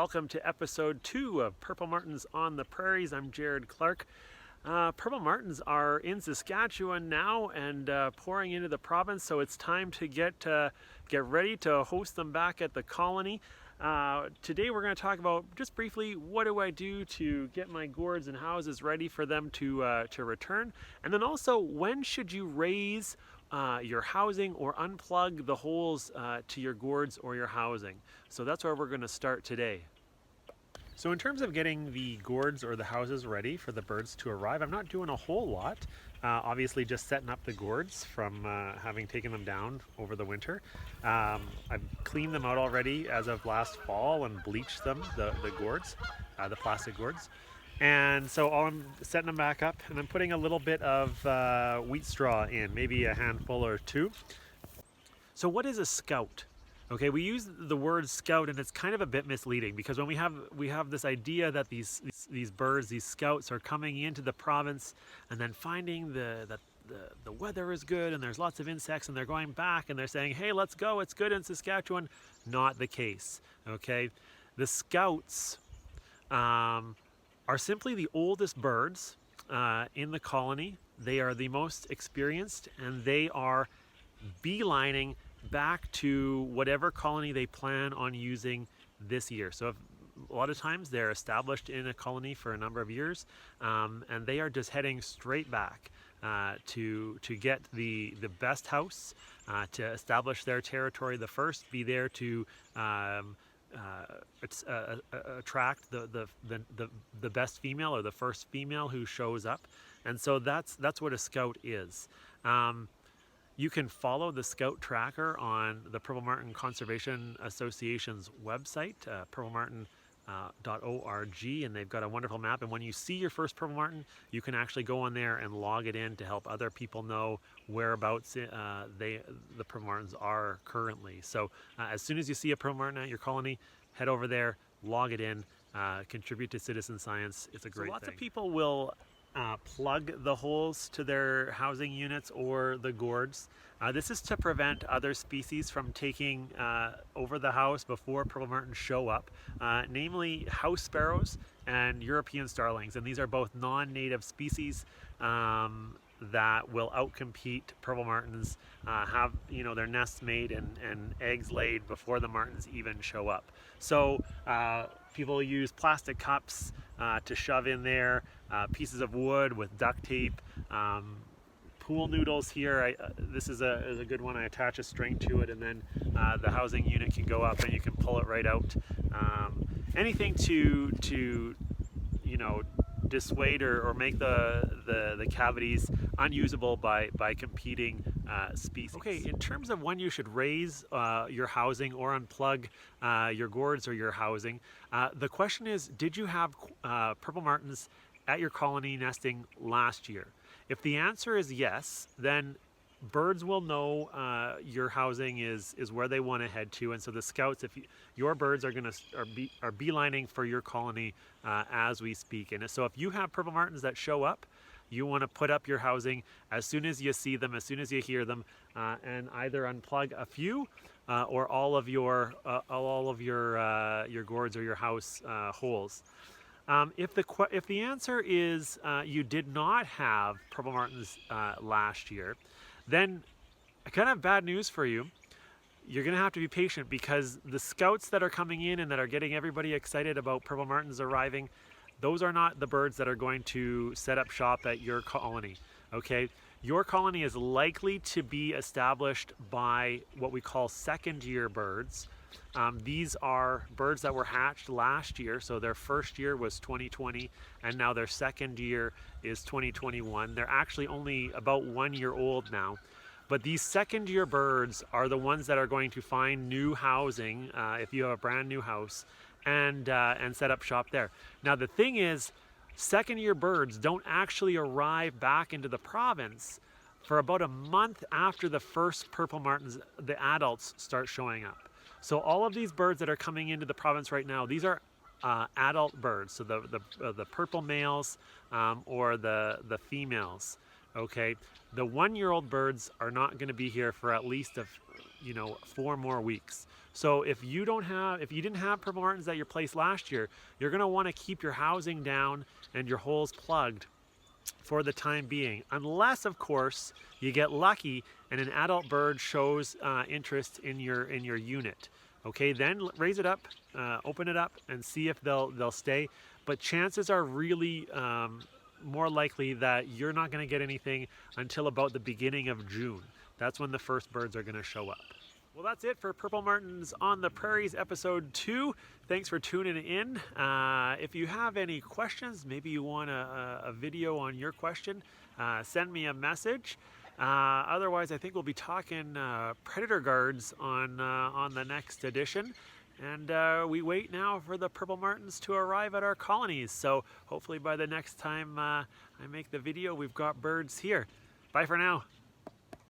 welcome to episode 2 of Purple Martins on the Prairies. I'm Jared Clarke. Purple Martins are in Saskatchewan now and pouring into the province, so it's time to get ready to host them back at the colony. Today we're going to talk about, just briefly, what do I do to get my gourds and houses ready for them to return, and then also when should you raise your housing or unplug the holes to your gourds or your housing. So that's where we're going to start today. So in terms of getting the gourds or the houses ready for the birds to arrive, I'm not doing a whole lot. Obviously just setting up the gourds from having taken them down over the winter. I've cleaned them out already as of last fall and bleached them, the gourds, the plastic gourds. And so I'm setting them back up, and I'm putting a little bit of wheat straw in, maybe a handful or two. So what is a scout? Okay, we use the word scout, and it's kind of a bit misleading because when we have this idea that these birds, these scouts, are coming into the province and then finding the weather is good and there's lots of insects, and they're going back and they're saying, hey, let's go, it's good in Saskatchewan. Not the case. Okay, the scouts are simply the oldest birds in the colony. They are the most experienced, and they are beelining back to whatever colony they plan on using this year. So a lot of times they're established in a colony for a number of years, and they are just heading straight back to get the best house, to establish their territory the first, be there to attract the best female or the first female who shows up. And so that's what a scout is. You can follow the scout tracker on the Purple Martin Conservation Association's website, purplemartin.org, and they've got a wonderful map. And when you see your first purple martin, you can actually go on there and log it in to help other people know whereabouts the purple martins are currently. So as soon as you see a purple martin at your colony, head over there, log it in, contribute to citizen science. It's a great thing. Lots of people will plug the holes to their housing units or the gourds. This is to prevent other species from taking over the house before purple martins show up, namely house sparrows and European starlings. And these are both non-native species that will outcompete purple martins, have their nests made and eggs laid before the martins even show up. So people use plastic cups to shove in there, pieces of wood with duct tape, pool noodles here. This is a good one. I attach a string to it, and then the housing unit can go up and you can pull it right out. Anything to dissuade or make the cavities unusable by competing species. Okay, in terms of when you should raise your housing or unplug your gourds or your housing, the question is, did you have purple martins at your colony nesting last year? If the answer is yes, then birds will know your housing is where they want to head to, and so the scouts, your birds are beelining for your colony as we speak. And so if you have purple martins that show up, you want to put up your housing as soon as you see them, as soon as you hear them, and either unplug a few or all of your gourds or your house holes. If the answer is you did not have purple martins last year, then I kind of have bad news for you. You're going to have to be patient, because the scouts that are coming in and that are getting everybody excited about purple martins arriving, those are not the birds that are going to set up shop at your colony. Okay, your colony is likely to be established by what we call second-year birds. These are birds that were hatched last year, so their first year was 2020, and now their second year is 2021. They're actually only about 1 year old now. But these second year birds are the ones that are going to find new housing if you have a brand new house, and set up shop there. Now the thing is, second year birds don't actually arrive back into the province for about a month after the first purple martins, the adults, start showing up. So all of these birds that are coming into the province right now, these are adult birds. So the purple males or the females. Okay, the 1-year-old birds are not going to be here for at least 4 more weeks. So if you didn't have purple martins at your place last year, you're going to want to keep your housing down and your holes plugged for the time being, unless of course you get lucky and an adult bird shows interest in your unit. Okay, then raise it up, open it up, and see if they'll stay. But chances are really more likely that you're not going to get anything until about the beginning of June. That's when the first birds are going to show up. Well, that's it for Purple Martins on the Prairies episode 2. Thanks for tuning in. If you have any questions, maybe you want a video on your question, send me a message. Otherwise, I think we'll be talking predator guards on the next edition. And we wait now for the Purple Martins to arrive at our colonies. So hopefully by the next time I make the video, we've got birds here. Bye for now.